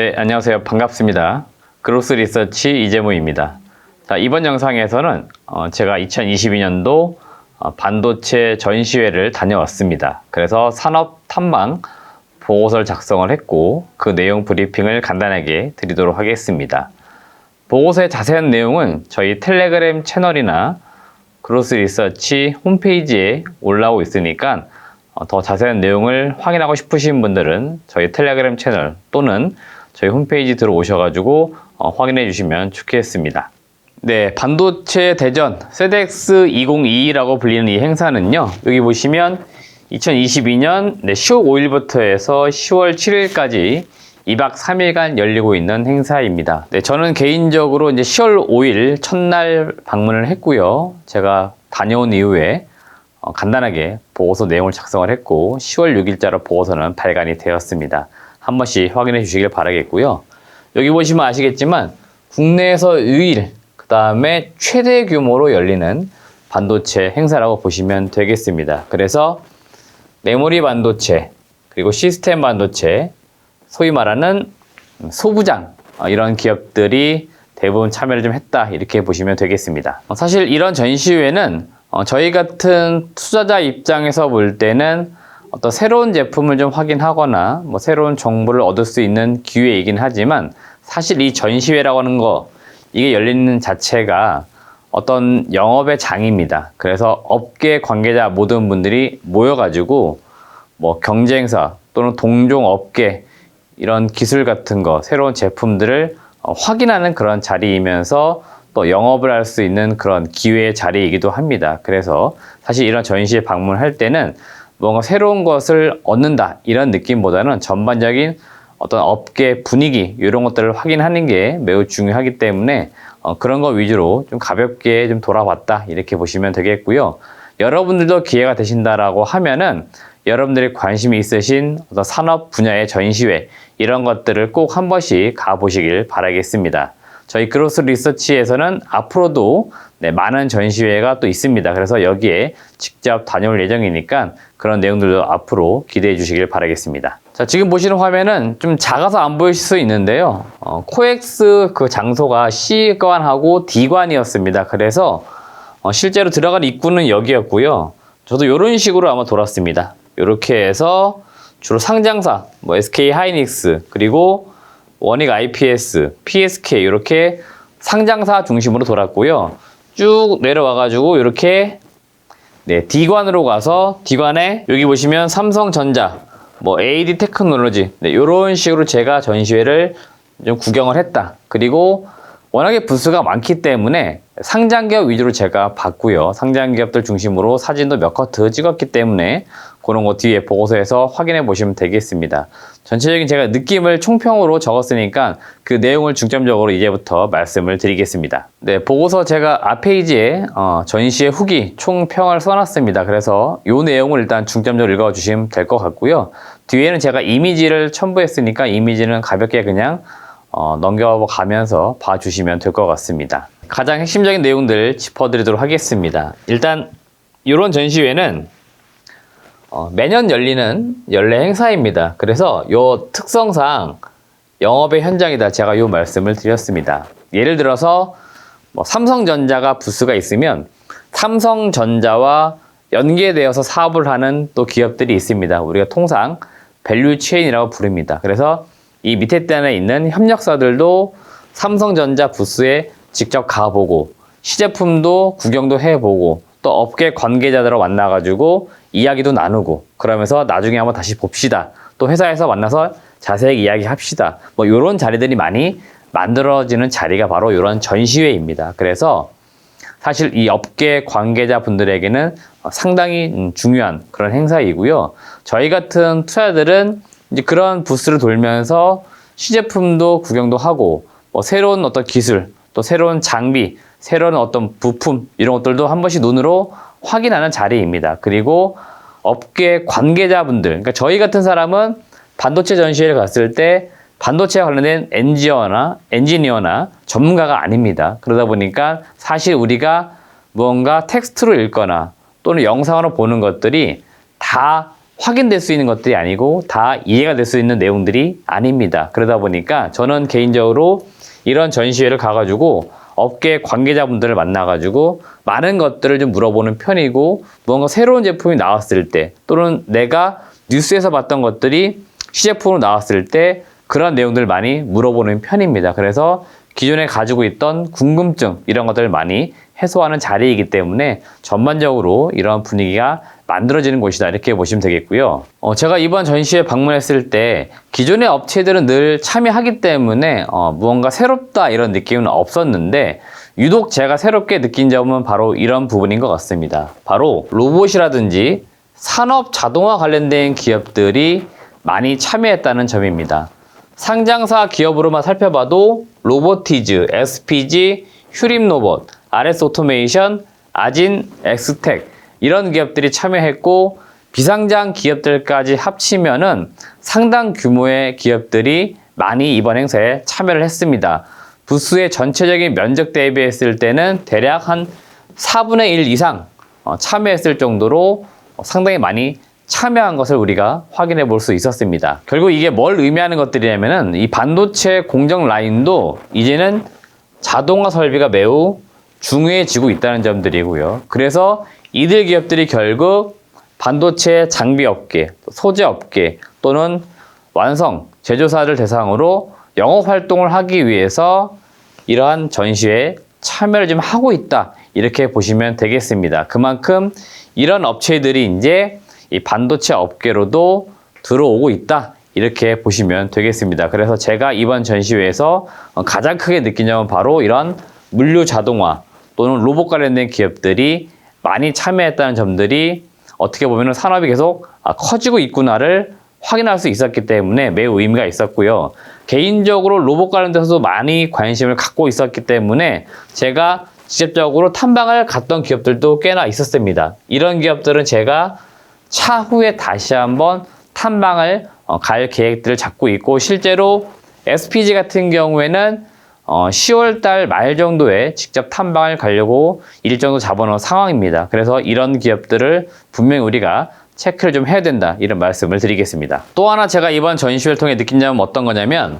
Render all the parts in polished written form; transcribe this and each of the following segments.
네, 안녕하세요. 반갑습니다. 그로스 리서치 이재무입니다. 자, 이번 영상에서는 제가 2022년도 반도체 전시회를 다녀왔습니다. 그래서 산업 탐방 보고서를 작성을 했고 그 내용 브리핑을 간단하게 드리도록 하겠습니다. 보고서의 자세한 내용은 저희 텔레그램 채널이나 그로스 리서치 홈페이지에 올라오고 있으니까 더 자세한 내용을 확인하고 싶으신 분들은 저희 텔레그램 채널 또는 저희 홈페이지 들어오셔가지고 확인해 주시면 좋겠습니다. 네, 반도체 대전 세덱스 2022라고 불리는 이 행사는요, 여기 보시면 2022년 10월 5일부터 해서 10월 7일까지 2박 3일간 열리고 있는 행사입니다. 네, 저는 개인적으로 이제 10월 5일 첫날 방문을 했고요. 제가 다녀온 이후에 간단하게 보고서 내용을 작성을 했고 10월 6일자로 보고서는 발간이 되었습니다. 한 번씩 확인해 주시길 바라겠고요. 여기 보시면 아시겠지만 국내에서 유일 그 다음에 최대 규모로 열리는 반도체 행사라고 보시면 되겠습니다. 그래서 메모리 반도체 그리고 시스템 반도체 소위 말하는 소부장 이런 기업들이 대부분 참여를 좀 했다 이렇게 보시면 되겠습니다. 사실 이런 전시회는 저희 같은 투자자 입장에서 볼 때는 어떤 새로운 제품을 좀 확인하거나 뭐 새로운 정보를 얻을 수 있는 기회이긴 하지만 사실 이 전시회라고 하는 거 이게 열리는 자체가 어떤 영업의 장입니다. 그래서 업계 관계자 모든 분들이 모여가지고 뭐 경쟁사 또는 동종 업계 이런 기술 같은 거 새로운 제품들을 확인하는 그런 자리이면서 또 영업을 할 수 있는 그런 기회의 자리이기도 합니다. 그래서 사실 이런 전시회 방문할 때는 뭔가 새로운 것을 얻는다 이런 느낌보다는 전반적인 어떤 업계 분위기 이런 것들을 확인하는 게 매우 중요하기 때문에 그런 거 위주로 좀 가볍게 좀 돌아봤다 이렇게 보시면 되겠고요. 여러분들도 기회가 되신다라고 하면은 여러분들이 관심이 있으신 어떤 산업 분야의 전시회 이런 것들을 꼭 한 번씩 가보시길 바라겠습니다. 저희 그로스 리서치에서는 앞으로도 많은 전시회가 또 있습니다. 그래서 여기에 직접 다녀올 예정이니까 그런 내용들도 앞으로 기대해 주시길 바라겠습니다. 자, 지금 보시는 화면은 좀 작아서 안 보이실 수 있는데요. 코엑스 그 장소가 C관하고 D관이었습니다. 그래서 실제로 들어간 입구는 여기였고요. 저도 이런 식으로 아마 돌았습니다. 이렇게 해서 주로 상장사, 뭐 SK 하이닉스, 그리고 원익 IPS, PSK 이렇게 상장사 중심으로 돌았고요. 쭉 내려와가지고 이렇게 D관으로 가서 D관에 여기 보시면 삼성전자, 뭐 AD 테크놀로지 이런 식으로 제가 전시회를 좀 구경을 했다. 그리고 워낙에 부스가 많기 때문에 상장기업 위주로 제가 봤고요. 상장기업들 중심으로 사진도 몇 커트 찍었기 때문에 그런 거 뒤에 보고서에서 확인해 보시면 되겠습니다. 전체적인 제가 느낌을 총평으로 적었으니까 그 내용을 중점적으로 이제부터 말씀을 드리겠습니다. 네, 보고서 제가 앞페이지에 전시회 후기 총평을 써놨습니다. 그래서 이 내용을 일단 중점적으로 읽어주시면 될 것 같고요. 뒤에는 제가 이미지를 첨부했으니까 이미지는 가볍게 그냥 넘겨가면서 봐주시면 될 것 같습니다. 가장 핵심적인 내용들 짚어드리도록 하겠습니다. 일단 이런 전시회는 매년 열리는 연례 행사입니다. 그래서 이 특성상 영업의 현장이다 제가 이 말씀을 드렸습니다. 예를 들어서 뭐 삼성전자가 부스가 있으면 삼성전자와 연계되어서 사업을 하는 또 기업들이 있습니다. 우리가 통상 밸류 체인이라고 부릅니다. 그래서 이 밑에 단에 있는 협력사들도 삼성전자 부스에 직접 가보고 시제품도 구경도 해보고 또 업계 관계자들과 만나가지고 이야기도 나누고 그러면서 나중에 한번 다시 봅시다. 또 회사에서 만나서 자세히 이야기합시다. 뭐 이런 자리들이 많이 만들어지는 자리가 바로 이런 전시회입니다. 그래서 사실 이 업계 관계자분들에게는 상당히 중요한 그런 행사이고요. 저희 같은 투자들은 이제 그런 부스를 돌면서 시제품도 구경도 하고 뭐 새로운 어떤 기술 또 새로운 장비 새로운 어떤 부품 이런 것들도 한 번씩 눈으로 확인하는 자리입니다. 그리고 업계 관계자분들 그러니까 저희 같은 사람은 반도체 전시회를 갔을 때 반도체와 관련된 엔지니어나 전문가가 아닙니다. 그러다 보니까 사실 우리가 무언가 텍스트로 읽거나 또는 영상으로 보는 것들이 다 확인될 수 있는 것들이 아니고 다 이해가 될 수 있는 내용들이 아닙니다. 그러다 보니까 저는 개인적으로 이런 전시회를 가가지고 업계 관계자분들을 만나가지고 많은 것들을 좀 물어보는 편이고, 무언가 새로운 제품이 나왔을 때 또는 내가 뉴스에서 봤던 것들이 시제품으로 나왔을 때 그런 내용들을 많이 물어보는 편입니다. 그래서 기존에 가지고 있던 궁금증 이런 것들을 많이 해소하는 자리이기 때문에 전반적으로 이런 분위기가 만들어지는 곳이다, 이렇게 보시면 되겠고요. 제가 이번 전시회 방문했을 때 기존의 업체들은 늘 참여하기 때문에 무언가 새롭다 이런 느낌은 없었는데, 유독 제가 새롭게 느낀 점은 바로 이런 부분인 것 같습니다. 바로 로봇이라든지 산업 자동화 관련된 기업들이 많이 참여했다는 점입니다. 상장사 기업으로만 살펴봐도 로보티즈, SPG, 휴림로봇, RS 오토메이션, 아진, 엑스텍 이런 기업들이 참여했고, 비상장 기업들까지 합치면은 상당 규모의 기업들이 많이 이번 행사에 참여를 했습니다. 부스의 전체적인 면적 대비했을 때는 대략 한 4분의 1 이상 참여했을 정도로 상당히 많이 참여한 것을 우리가 확인해 볼 수 있었습니다. 결국 이게 뭘 의미하는 것들이냐면은 이 반도체 공정 라인도 이제는 자동화 설비가 매우 중요해지고 있다는 점들이고요. 그래서 이들 기업들이 결국 반도체 장비 업계, 소재 업계 또는 완성, 제조사를 대상으로 영업 활동을 하기 위해서 이러한 전시회에 참여를 좀 하고 있다, 이렇게 보시면 되겠습니다. 그만큼 이런 업체들이 이제 이 반도체 업계로도 들어오고 있다, 이렇게 보시면 되겠습니다. 그래서 제가 이번 전시회에서 가장 크게 느낀 점은 바로 이런 물류 자동화 또는 로봇 관련된 기업들이 많이 참여했다는 점들이 어떻게 보면 산업이 계속 커지고 있구나를 확인할 수 있었기 때문에 매우 의미가 있었고요. 개인적으로 로봇 관련돼서도 많이 관심을 갖고 있었기 때문에 제가 직접적으로 탐방을 갔던 기업들도 꽤나 있었습니다. 이런 기업들은 제가 차후에 다시 한번 탐방을 갈 계획들을 잡고 있고, 실제로 SPG 같은 경우에는 10월달 말 정도에 직접 탐방을 가려고 일정도 잡아놓은 상황입니다. 그래서 이런 기업들을 분명히 우리가 체크를 좀 해야 된다, 이런 말씀을 드리겠습니다. 또 하나 제가 이번 전시회를 통해 느낀 점은 어떤 거냐면,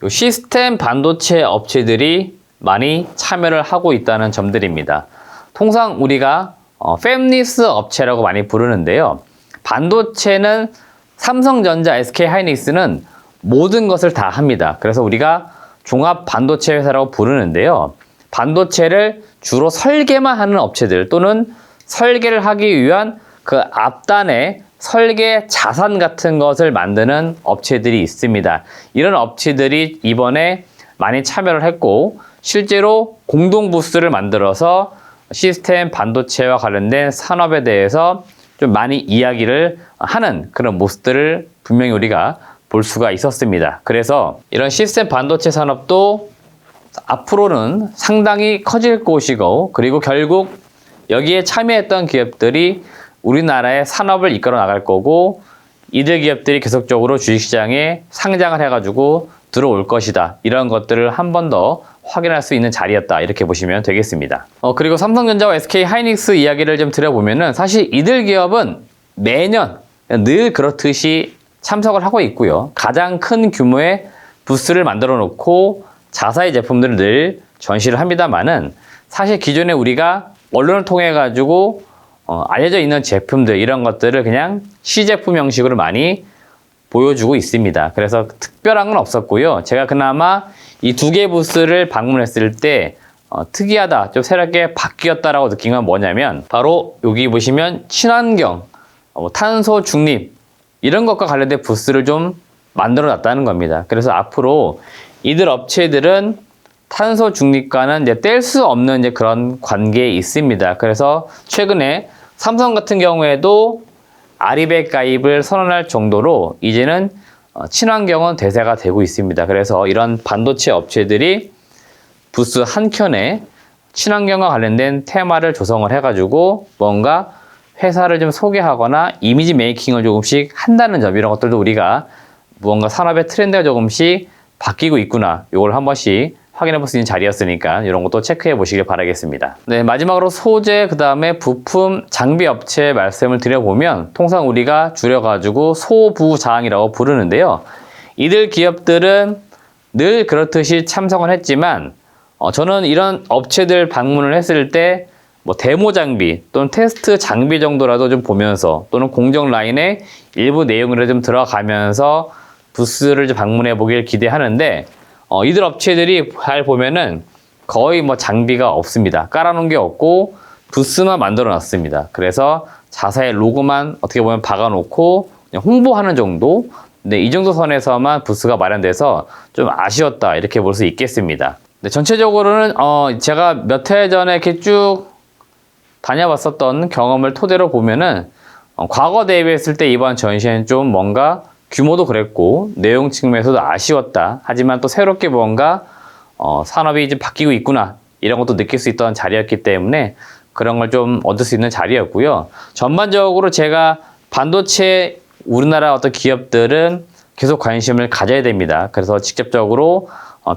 시스템 반도체 업체들이 많이 참여를 하고 있다는 점들입니다. 통상 우리가 팹리스 업체라고 많이 부르는데요. 반도체는 삼성전자, SK하이닉스는 모든 것을 다 합니다. 그래서 우리가 종합 반도체 회사라고 부르는데요. 반도체를 주로 설계만 하는 업체들 또는 설계를 하기 위한 그 앞단의 설계 자산 같은 것을 만드는 업체들이 있습니다. 이런 업체들이 이번에 많이 참여를 했고, 실제로 공동 부스를 만들어서 시스템 반도체와 관련된 산업에 대해서 좀 많이 이야기를 하는 그런 모습들을 분명히 우리가 볼 수가 있었습니다. 그래서 이런 시스템 반도체 산업도 앞으로는 상당히 커질 곳이고, 그리고 결국 여기에 참여했던 기업들이 우리나라의 산업을 이끌어 나갈 거고, 이들 기업들이 계속적으로 주식시장에 상장을 해가지고 들어올 것이다, 이런 것들을 한 번 더 확인할 수 있는 자리였다, 이렇게 보시면 되겠습니다. 그리고 삼성전자와 SK하이닉스 이야기를 좀 드려보면은, 사실 이들 기업은 매년 늘 그렇듯이 참석을 하고 있고요. 가장 큰 규모의 부스를 만들어 놓고 자사의 제품들을 늘 전시를 합니다만은, 사실 기존에 우리가 언론을 통해 가지고 알려져 있는 제품들, 이런 것들을 그냥 시제품 형식으로 많이 보여주고 있습니다. 그래서 특별한 건 없었고요. 제가 그나마 이 두 개 부스를 방문했을 때 특이하다, 좀 새롭게 바뀌었다라고 느낀 건 뭐냐면, 바로 여기 보시면 친환경, 탄소 중립 이런 것과 관련된 부스를 좀 만들어 놨다는 겁니다. 그래서 앞으로 이들 업체들은 탄소 중립과는 이제 뗄 수 없는 이제 그런 관계에 있습니다. 그래서 최근에 삼성 같은 경우에도 아리백 가입을 선언할 정도로 이제는 친환경은 대세가 되고 있습니다. 그래서 이런 반도체 업체들이 부스 한켠에 친환경과 관련된 테마를 조성을 해가지고 뭔가 회사를 좀 소개하거나 이미지 메이킹을 조금씩 한다는 점, 이런 것들도 우리가 무언가 산업의 트렌드가 조금씩 바뀌고 있구나, 이걸 한 번씩 확인해 볼 수 있는 자리였으니까 이런 것도 체크해 보시길 바라겠습니다. 네, 마지막으로 소재, 그 다음에 부품, 장비 업체 말씀을 드려보면 통상 우리가 줄여가지고 소부장이라고 부르는데요. 이들 기업들은 늘 그렇듯이 참석을 했지만 저는 이런 업체들 방문을 했을 때 뭐 데모 장비 또는 테스트 장비 정도라도 좀 보면서 또는 공정 라인의 일부 내용을 좀 들어가면서 부스를 좀 방문해 보길 기대하는데 이들 업체들이 잘 보면은 거의 뭐 장비가 없습니다. 깔아놓은 게 없고 부스만 만들어 놨습니다. 그래서 자사의 로고만 어떻게 보면 박아놓고 그냥 홍보하는 정도. 네, 이 정도 선에서만 부스가 마련돼서 좀 아쉬웠다 이렇게 볼 수 있겠습니다. 네, 전체적으로는 제가 몇 해 전에 이렇게 쭉 다녀봤었던 경험을 토대로 보면은 과거 대비했을 때 이번 전시회는 좀 뭔가 규모도 그랬고 내용 측면에서도 아쉬웠다. 하지만 또 새롭게 뭔가 산업이 이제 바뀌고 있구나 이런 것도 느낄 수 있던 자리였기 때문에 그런 걸 좀 얻을 수 있는 자리였고요. 전반적으로 제가 반도체 우리나라 어떤 기업들은 계속 관심을 가져야 됩니다. 그래서 직접적으로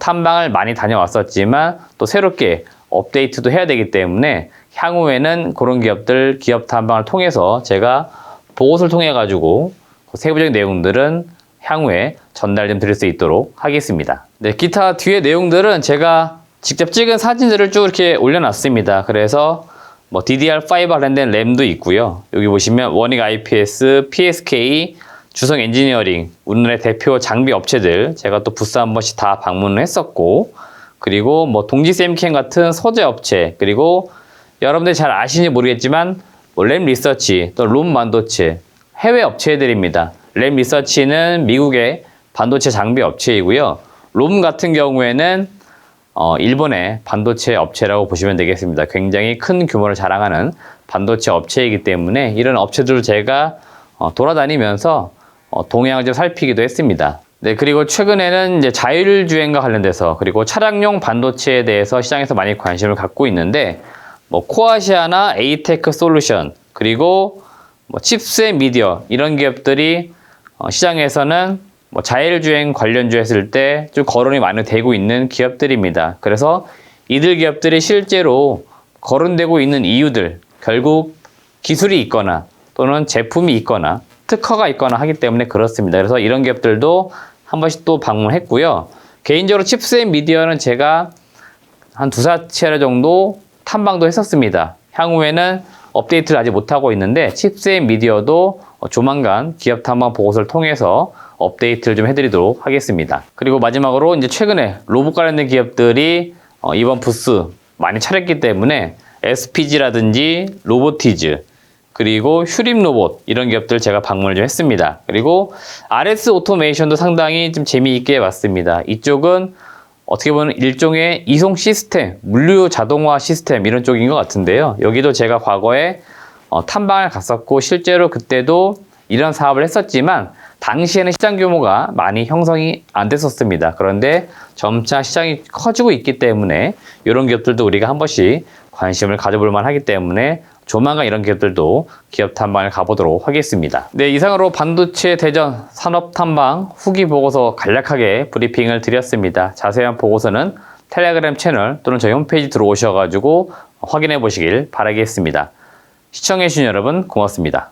탐방을 많이 다녀왔었지만 또 새롭게 업데이트도 해야 되기 때문에 향후에는 그런 기업들 기업 탐방을 통해서 제가 보고서를 통해 가지고 세부적인 내용들은 향후에 전달 좀 드릴 수 있도록 하겠습니다. 네, 기타 뒤에 내용들은 제가 직접 찍은 사진들을 쭉 이렇게 올려놨습니다. 그래서 뭐 DDR5 관련된 램도 있고요. 여기 보시면 원익 IPS, PSK, 주성 엔지니어링, 우리나라의 대표 장비 업체들 제가 또 부스 한 번씩 다 방문을 했었고, 그리고 뭐 동지 샘캠 같은 소재 업체, 그리고 여러분들이 잘 아시는지 모르겠지만 뭐 램 리서치, 또 롬 반도체 해외 업체들입니다. 램 리서치는 미국의 반도체 장비 업체이고요. 롬 같은 경우에는 일본의 반도체 업체라고 보시면 되겠습니다. 굉장히 큰 규모를 자랑하는 반도체 업체이기 때문에 이런 업체들을 제가 돌아다니면서 동향을 좀 살피기도 했습니다. 네, 그리고 최근에는 이제 자율주행과 관련돼서 그리고 차량용 반도체에 대해서 시장에서 많이 관심을 갖고 있는데 뭐 코아시아나 에이테크 솔루션 그리고 뭐 칩셋 미디어 이런 기업들이 시장에서는 뭐 자율주행 관련주 했을 때 좀 거론이 많이 되고 있는 기업들입니다. 그래서 이들 기업들이 실제로 거론되고 있는 이유들 결국 기술이 있거나 또는 제품이 있거나 특허가 있거나 하기 때문에 그렇습니다. 그래서 이런 기업들도 한 번씩 또 방문했고요. 개인적으로 칩셋 미디어는 제가 한 두세 차례 정도 탐방도 했었습니다. 향후에는 업데이트를 아직 못하고 있는데 칩셋 미디어도 조만간 기업 탐방 보고서를 통해서 업데이트를 좀 해드리도록 하겠습니다. 그리고 마지막으로 이제 최근에 로봇 관련된 기업들이 이번 부스 많이 차렸기 때문에 SPG라든지 로보티즈 그리고 휴림 로봇 이런 기업들 제가 방문을 좀 했습니다. 그리고 RS 오토메이션도 상당히 좀 재미있게 봤습니다. 이쪽은 어떻게 보면 일종의 이송 시스템, 물류 자동화 시스템 이런 쪽인 것 같은데요. 여기도 제가 과거에 탐방을 갔었고 실제로 그때도 이런 사업을 했었지만 당시에는 시장 규모가 많이 형성이 안 됐었습니다. 그런데 점차 시장이 커지고 있기 때문에 이런 기업들도 우리가 한 번씩 관심을 가져볼 만하기 때문에 조만간 이런 기업들도 기업 탐방을 가보도록 하겠습니다. 네, 이상으로 반도체 대전 산업 탐방 후기 보고서 간략하게 브리핑을 드렸습니다. 자세한 보고서는 텔레그램 채널 또는 저희 홈페이지 들어오셔가지고 확인해 보시길 바라겠습니다. 시청해주신 여러분 고맙습니다.